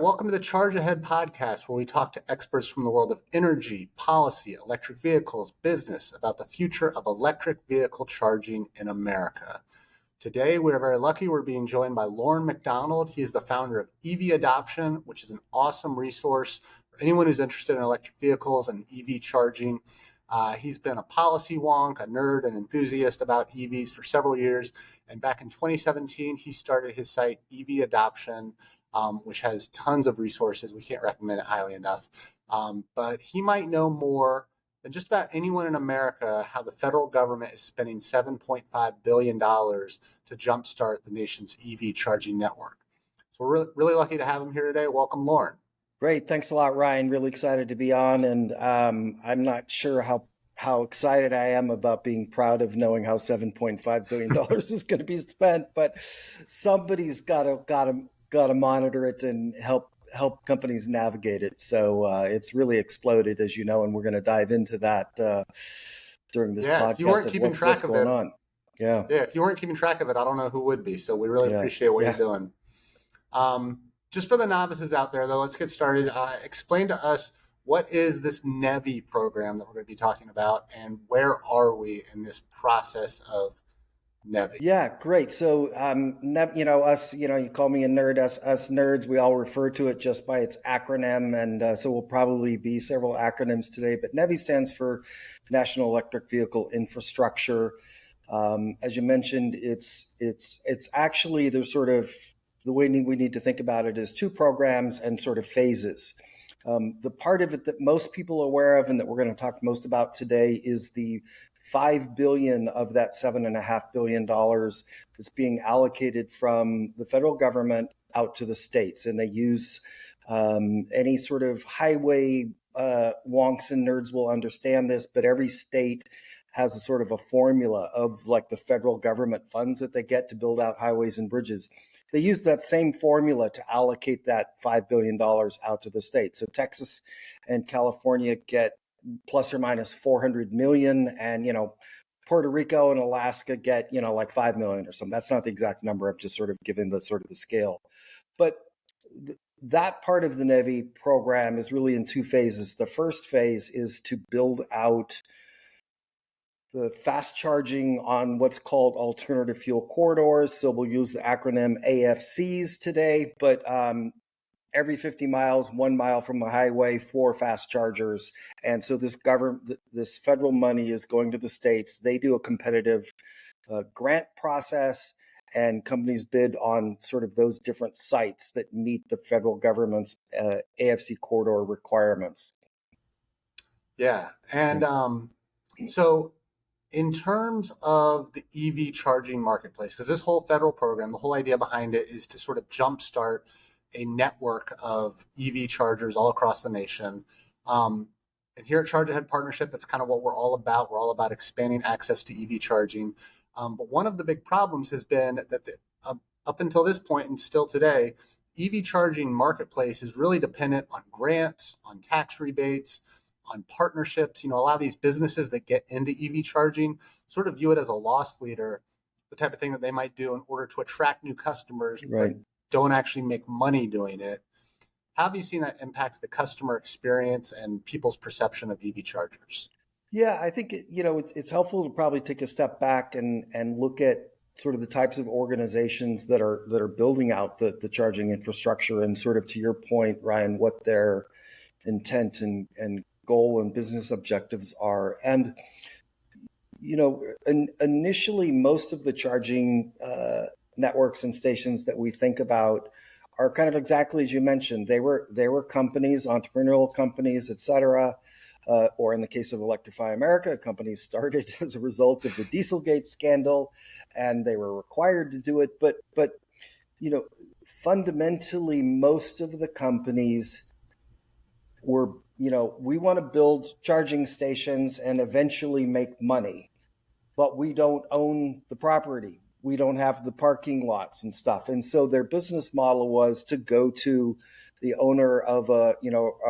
Welcome to the Charge Ahead podcast, where we talk to experts from the world of energy, policy, electric vehicles, business about the future of electric vehicle charging in America. Today, we're very lucky. We're being joined by Loren McDonald. He is the founder of EVAdoption, which is an awesome resource for anyone who's interested in electric vehicles and EV charging. He's been a policy wonk, a nerd, an enthusiast about EVs for several years. And back in 2017, he started his site, EVAdoption, which has tons of resources. We can't recommend it highly enough. But he might know more than just about anyone in America how the federal government is spending $7.5 billion to jumpstart the nation's EV charging network. So we're really lucky to have him here today. Welcome, Loren. Great. Thanks a lot, Ryan. Really excited to be on. And I'm not sure how excited I am about being proud of knowing how $7.5 billion is going to be spent, but somebody's got to monitor it and help companies navigate it. So it's really exploded, as you know, and we're going to dive into that during this podcast. If you weren't keeping track of it, if you weren't keeping track of it, I don't know who would be. So we really appreciate what you're doing. Just for the novices out there, though, let's get started. Explain to us, what is this NEVI program that we're going to be talking about, and where are we in this process of NEVI? Yeah, great. So, us, you call me a nerd, us nerds, we all refer to it just by its acronym. And so we'll probably be several acronyms today, but NEVI stands for National Electric Vehicle Infrastructure. As you mentioned, it's actually, there's sort of, the way we need to think about it is two programs and sort of phases. The part of it that most people are aware of and that we're going to talk most about today is the $5 billion of that $7.5 billion that's being allocated from the federal government out to the states. And they use any sort of highway wonks and nerds will understand this, but every state has a sort of a formula of like the federal government funds that they get to build out highways and bridges. They use that same formula to allocate that $5 billion out to the states. So Texas and California get plus or minus 400 million, and Puerto Rico and Alaska get like 5 million or something. That's not the exact number. I'm just sort of giving the scale. But that part of the NEVI program is really in two phases. The first phase is to build out the fast charging on what's called alternative fuel corridors. So we'll use the acronym AFCs today, but every 50 miles, 1 mile from the highway, 4 fast chargers. And so this federal money is going to the states. They do a competitive grant process, and companies bid on sort of those different sites that meet the federal government's AFC corridor requirements. Yeah. And so in terms of the EV charging marketplace, because this whole federal program, the whole idea behind it is to sort of jumpstart a network of EV chargers all across the nation. And here at Charge Ahead Partnership, that's kind of what we're all about. We're all about expanding access to EV charging. But one of the big problems has been that up until this point and still today, EV charging marketplace is really dependent on grants, on tax rebates, on partnerships. A lot of these businesses that get into EV charging sort of view it as a loss leader, the type of thing that they might do in order to attract new customers, right, but don't actually make money doing it. How have you seen that impact the customer experience and people's perception of EV chargers? Yeah, I think it's helpful to probably take a step back and look at sort of the types of organizations that are building out the charging infrastructure, and sort of to your point, Ryan, what their intent and goal and business objectives are. And initially, most of the charging networks and stations that we think about are kind of exactly as you mentioned. They were companies, entrepreneurial companies, et cetera, or in the case of Electrify America, companies started as a result of the Dieselgate scandal, and they were required to do it. But fundamentally, most of the companies were, we want to build charging stations and eventually make money, but we don't own the property. We don't have the parking lots and stuff. And so their business model was to go to the owner of a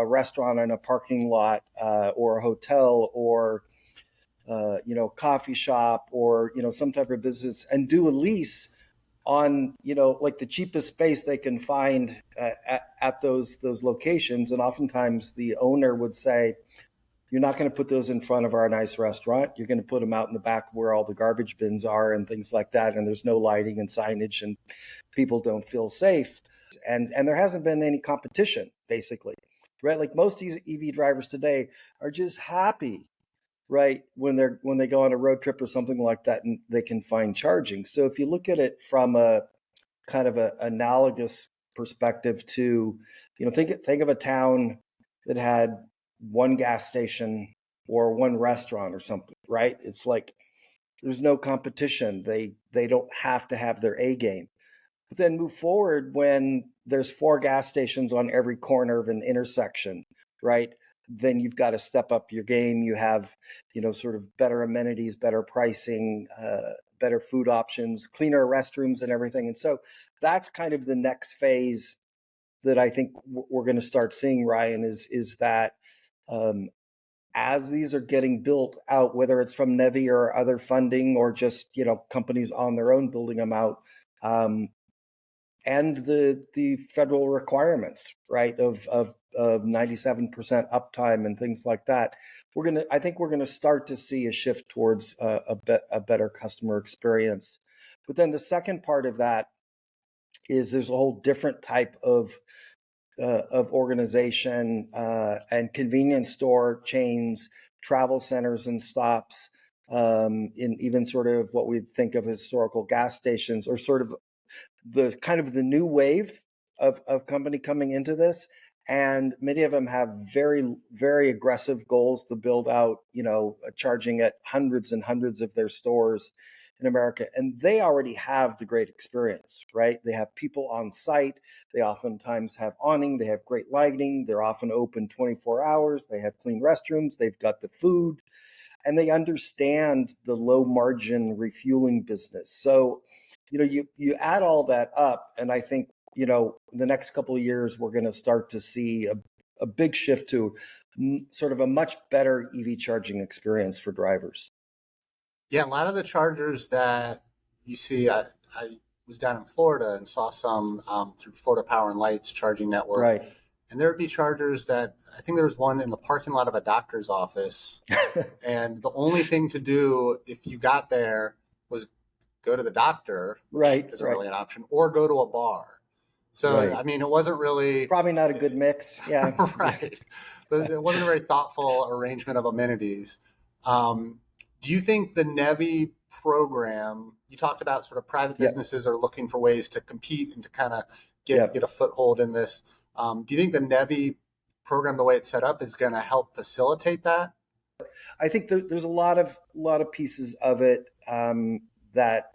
restaurant in a parking lot, or a hotel, or coffee shop, or some type of business, and do a lease on, like the cheapest space they can find at those locations. And oftentimes the owner would say, you're not going to put those in front of our nice restaurant. You're going to put them out in the back where all the garbage bins are and things like that. And there's no lighting and signage, and people don't feel safe. And there hasn't been any competition, basically, right? Like most EV drivers today are just happy, right, when they go on a road trip or something like that, and they can find charging. So if you look at it from a kind of a analogous perspective to, think of a town that had one gas station or one restaurant or something, right? It's like there's no competition. They don't have to have their A game. But then move forward when there's 4 gas stations on every corner of an intersection, right? Then you've got to step up your game. You have, sort of better amenities, better pricing, better food options, cleaner restrooms and everything. And so that's kind of the next phase that I think we're going to start seeing, Ryan, is that as these are getting built out, whether it's from NEVI or other funding or just, companies on their own building them out, and the federal requirements, right, of 97% uptime and things like that, I think we're gonna start to see a shift towards a better customer experience. But then the second part of that is there's a whole different type of organization and convenience store chains, travel centers and stops, in even sort of what we think of as historical gas stations, or sort of the kind of the new wave of company coming into this. And many of them have very, very aggressive goals to build out, charging at hundreds and hundreds of their stores in America. And they already have the great experience, right? They have people on site. They oftentimes have awning. They have great lighting. They're often open 24 hours. They have clean restrooms. They've got the food, and they understand the low margin refueling business. So, you add all that up, and I think, the next couple of years, we're going to start to see a big shift to sort of a much better EV charging experience for drivers. Yeah, a lot of the chargers that you see, I was down in Florida and saw some through Florida Power and Light's charging network. Right. And there would be chargers that, I think there was one in the parking lot of a doctor's office. And the only thing to do if you got there was go to the doctor, which Right, isn't right. really an option, or go to a bar. So, Right. I mean, it wasn't really... Probably not a good mix. Yeah. Right. But it wasn't a very thoughtful arrangement of amenities. Do you think the NEVI program, you talked about sort of private businesses are looking for ways to compete and to kind of get a foothold in this. Do you think the NEVI program, the way it's set up, is going to help facilitate that? I think there's a lot of pieces of it that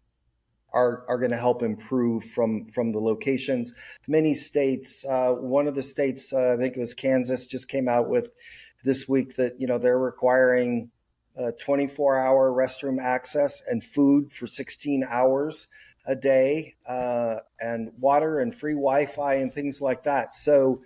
are going to help improve from the locations. Many states, one of the states, I think it was Kansas, just came out with this week that they're requiring 24-hour restroom access and food for 16 hours a day, and water and free Wi-Fi and things like that. So,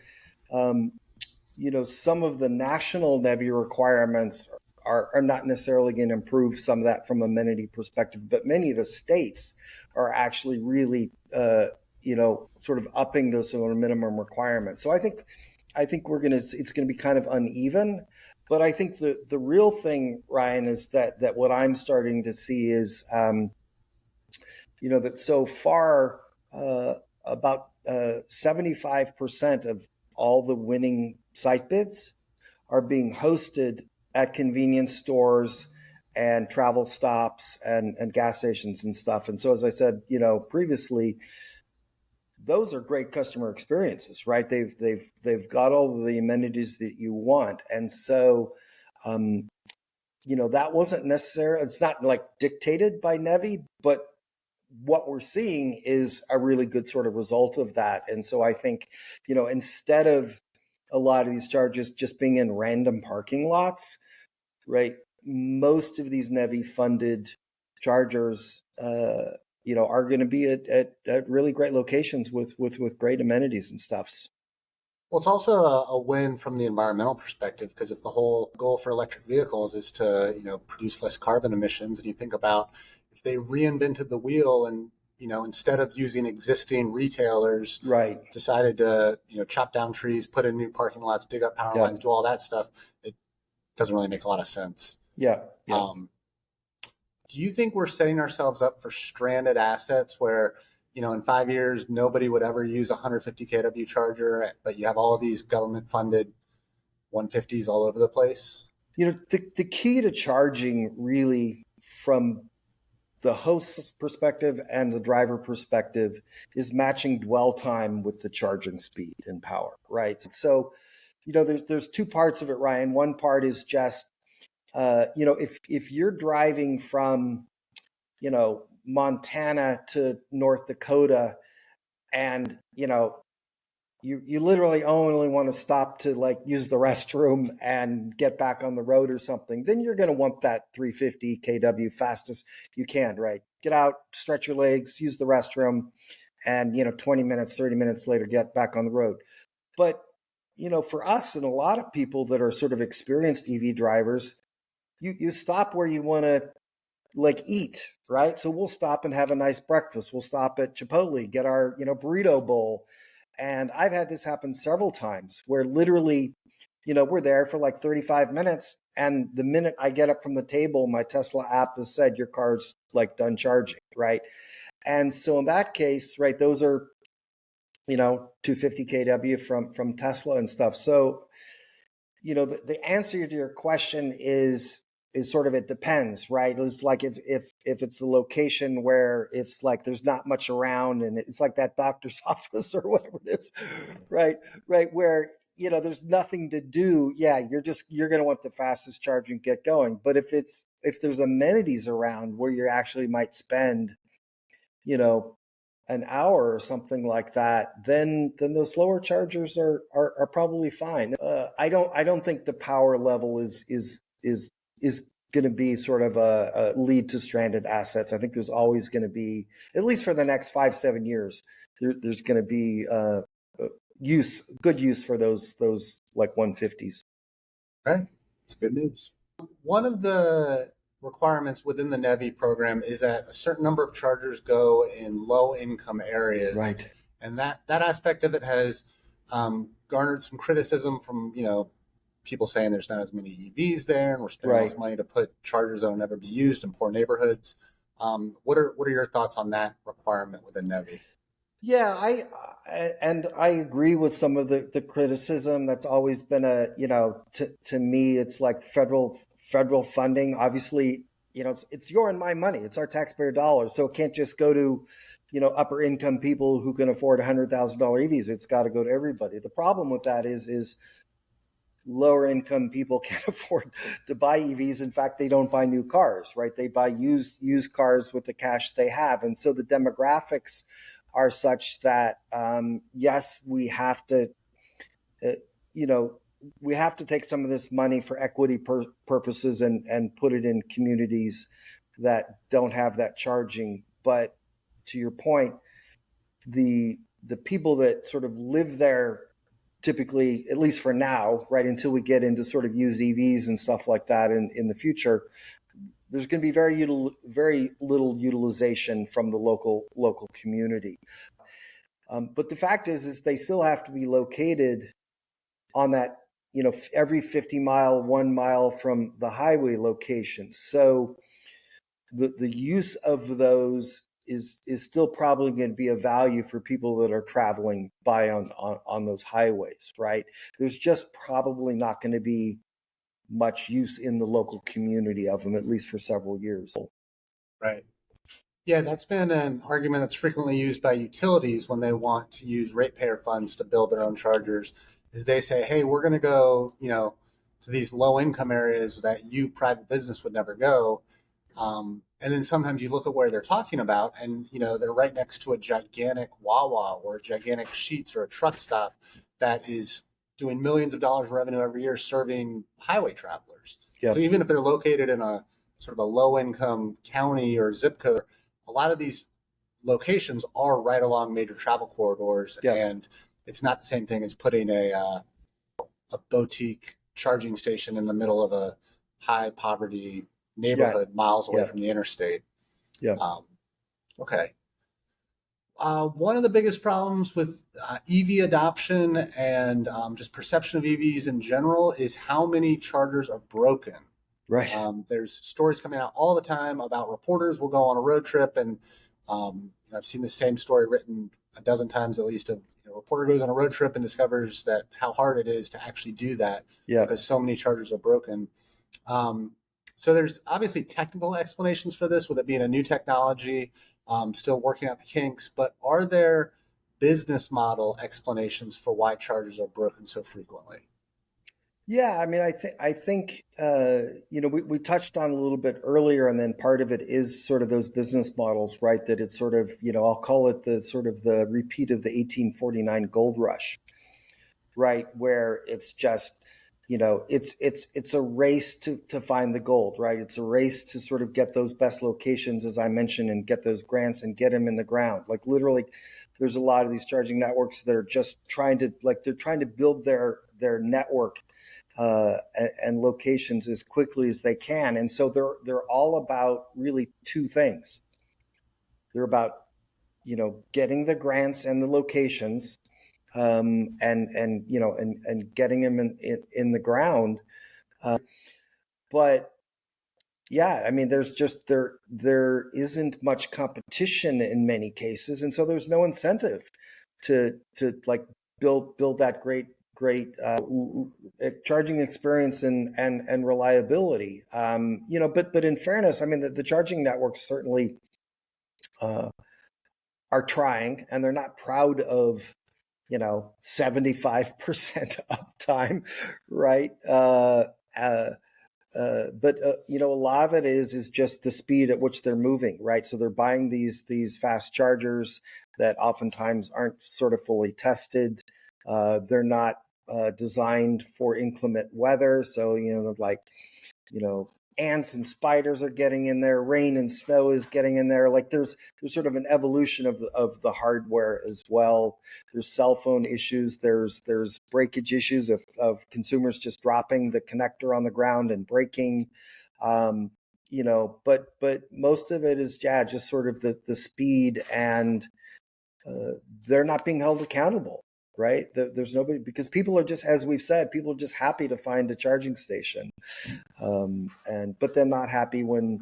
some of the national NEVI requirements are not necessarily going to improve some of that from amenity perspective, but many of the states are actually really, sort of upping those sort of minimum requirements. So I think it's going to be kind of uneven, but I think the real thing, Ryan, is that what I'm starting to see is, that so far about 75% of all the winning site bids are being hosted at convenience stores and travel stops and gas stations and stuff. And so, as I said, previously, those are great customer experiences, right? They've got all of the amenities that you want. And so, that wasn't necessarily, it's not like dictated by NEVI, but what we're seeing is a really good sort of result of that. And so I think, instead of a lot of these chargers just being in random parking lots, right? Most of these NEVI funded chargers, are going to be at really great locations with great amenities and stuffs. Well, it's also a win from the environmental perspective, because if the whole goal for electric vehicles is to, produce less carbon emissions, and you think about if they reinvented the wheel and instead of using existing retailers, Right. decided to, chop down trees, put in new parking lots, dig up power lines, do all that stuff. It doesn't really make a lot of sense. Yeah. Do you think we're setting ourselves up for stranded assets where, in 5 years, nobody would ever use a 150 kW charger, but you have all of these government funded 150s all over the place? The key to charging, really, from the host's perspective and the driver perspective, is matching dwell time with the charging speed and power, right? So, there's two parts of it, Ryan. One part is just, if you're driving from, Montana to North Dakota, and you literally only want to stop to like use the restroom and get back on the road or something, then you're going to want that 350 kW fastest you can, right? Get out, stretch your legs, use the restroom, and 20 minutes, 30 minutes later, get back on the road. But for us and a lot of people that are sort of experienced EV drivers, you stop where you want to like eat, right? So we'll stop and have a nice breakfast. We'll stop at Chipotle, get our burrito bowl. And I've had this happen several times where literally, we're there for like 35 minutes. And the minute I get up from the table, my Tesla app has said your car's like done charging, right? And so in that case, right, those are, 250 kW from Tesla and stuff. So, the answer to your question is sort of, it depends, right? It's like if it's a location where it's like there's not much around and it's like that doctor's office or whatever it is, right, where there's nothing to do. Yeah, you're going to want the fastest charging, get going. But if there's amenities around where you actually might spend an hour or something like that, then the slower chargers are probably fine. I don't think the power level is going to be sort of a lead to stranded assets. I think there's always going to be, at least for the next 5-7 years, there's going to be good use for those like 150s. Right, it's good news. One of the requirements within the NEVI program is that a certain number of chargers go in low income areas. Right. And that aspect of it has garnered some criticism from, people saying there's not as many EVs there and we're spending all this money to put chargers that will never be used in poor neighborhoods. What are your thoughts on that requirement within NEVI? Yeah, I agree with some of the criticism. That's always been to me, it's like federal funding. Obviously, it's your and my money. It's our taxpayer dollars. So it can't just go to, upper income people who can afford $100,000 EVs. It's got to go to everybody. The problem with that is lower income people can't afford to buy EVs. In fact, they don't buy new cars, right? They buy used cars with the cash they have. And so the demographics are such that, yes, we have to, we have to take some of this money for equity purposes and put it in communities that don't have that charging. But to your point, the people that sort of live there, typically, at least for now, right, until we get into sort of used EVs and stuff like that in the future, there's going to be very little utilization from the local community. But the fact is they still have to be located on that, every 50 mile, 1 mile from the highway location. So the use of those is still probably going to be a value for people that are traveling by on those highways, right? There's just probably not going to be much use in the local community of them, at least for several years. Right. Yeah, that's been an argument that's frequently used by utilities when they want to use ratepayer funds to build their own chargers, is they say, hey, we're going to go, to these low income areas that you private business would never go. And then sometimes you look at where they're talking about and, they're right next to a gigantic Wawa or a gigantic Sheetz or a truck stop that is doing millions of dollars in revenue every year serving highway travelers. Yep. So even if they're located in a sort of a low income county or zip code, a lot of these locations are right along major travel corridors. Yep. And it's not the same thing as putting a boutique charging station in the middle of a high poverty neighborhood miles away from the interstate. Yeah. Okay. One of the biggest problems with EV adoption and just perception of EVs in general is how many chargers are broken. Right. There's stories coming out all the time about reporters will go on a road trip, and I've seen the same story written a dozen times at least. Of a reporter goes on a road trip and discovers that how hard it is to actually do that because so many chargers are broken. So there's obviously technical explanations for this, with it being a new technology, still working out the kinks. But are there business model explanations for why chargers are broken so frequently? Yeah, I mean, I think we touched on a little bit earlier, and then part of it is sort of those business models, right? That it's sort of, I'll call it the sort of the repeat of the 1849 gold rush, right? Where it's just, it's a race to find the gold, right? It's a race to sort of get those best locations, as I mentioned, and get those grants and get them in the ground. Like literally, there's a lot of these charging networks that are just trying to build their network and locations as quickly as they can. And so they're all about really two things. They're about, getting the grants and the locations, and getting them in the ground. But yeah, I mean, there isn't much competition in many cases, and so there's no incentive to like build that great charging experience and reliability. But in fairness, I mean, the charging networks certainly are trying, and they're not proud of 75% uptime, right? But a lot of it is just the speed at which they're moving, right? So they're buying these fast chargers that oftentimes aren't sort of fully tested. They're not designed for inclement weather, so ants and spiders are getting in there, rain and snow is getting in there. Like there's sort of an evolution of the hardware as well. There's cell phone issues, there's breakage issues of consumers just dropping the connector on the ground and breaking. But most of it is just sort of the speed, and they're not being held accountable, right? There's nobody, because people are just, as we've said, people are just happy to find a charging station, but then not happy when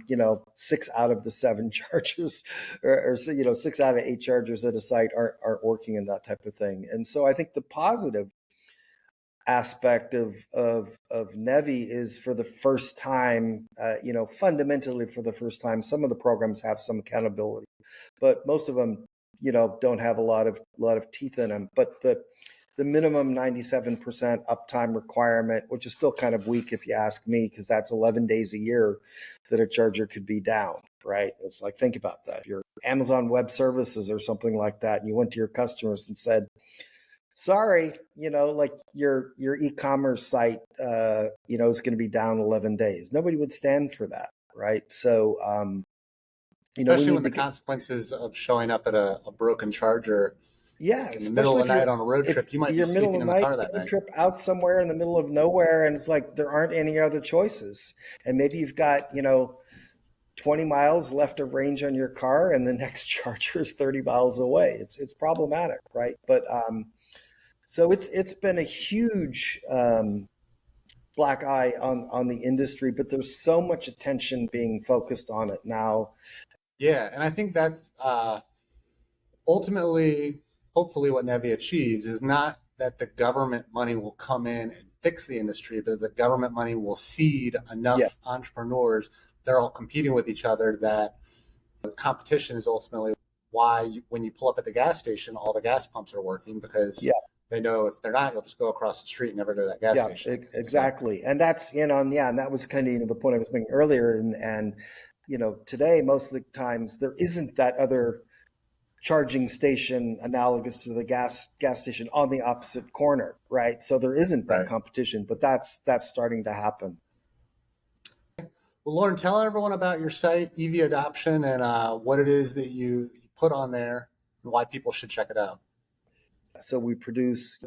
6 out of the 7 chargers, or 6 out of 8 chargers at a site aren't working, and that type of thing. And so I think the positive aspect of NEVI is, for the first time, fundamentally for the first time, some of the programs have some accountability, but most of them don't have a lot of teeth in them. But the minimum 97% uptime requirement, which is still kind of weak if you ask me, because that's 11 days a year that a charger could be down, right? It's like, think about that. If you're Amazon Web Services or something like that, and you went to your customers and said, sorry, like your e-commerce site, is going to be down 11 days. Nobody would stand for that, right? So, especially when the consequences of showing up at a broken charger, in the middle of the night on a road trip, you might be sleeping in the car that night. Trip out somewhere in the middle of nowhere, and it's like there aren't any other choices. And maybe you've got 20 miles left of range on your car, and the next charger is 30 miles away. It's problematic, right? But so it's been a huge black eye on the industry, but there's so much attention being focused on it now. Yeah, and I think that's ultimately, hopefully, what NEVI achieves is not that the government money will come in and fix the industry, but the government money will seed enough entrepreneurs. They're all competing with each other, that competition is ultimately why when you pull up at the gas station, all the gas pumps are working, because they know if they're not, you'll just go across the street and never go to that gas station. Exactly. So, and that's, and that was kind of the point I was making earlier. And today, most of the times, there isn't that other charging station analogous to the gas station on the opposite corner, right? So there isn't that competition, but that's starting to happen. Well, Loren, tell everyone about your site, EVAdoption, and what it is that you put on there and why people should check it out. So we produce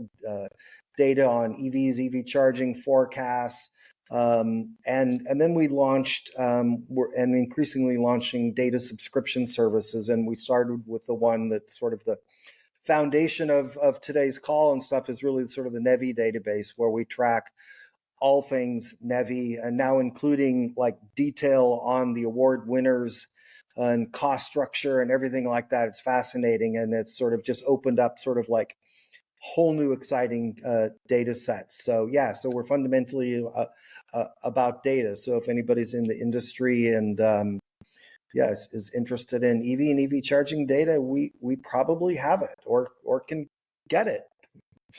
data on EVs, EV charging forecasts. And then we launched, and increasingly launching data subscription services. And we started with the one that sort of the foundation of today's call and stuff is really sort of the NEVI database, where we track all things NEVI, and now including like detail on the award winners and cost structure and everything like that. It's fascinating, and it's sort of just opened up sort of like whole new exciting data sets. So yeah, so we're fundamentally about data. So if anybody's in the industry and is interested in EV and EV charging data, we probably have it or can get it.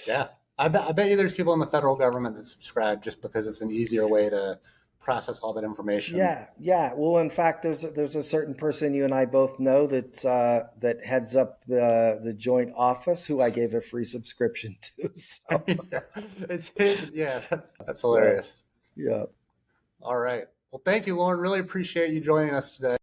Yeah, I bet you there's people in the federal government that subscribe just because it's an easier way to process all that information. Yeah. Well, in fact, there's a certain person you and I both know that heads up the joint office, who I gave a free subscription to. So. That's hilarious. Yeah. All right. Well, thank you, Loren. Really appreciate you joining us today.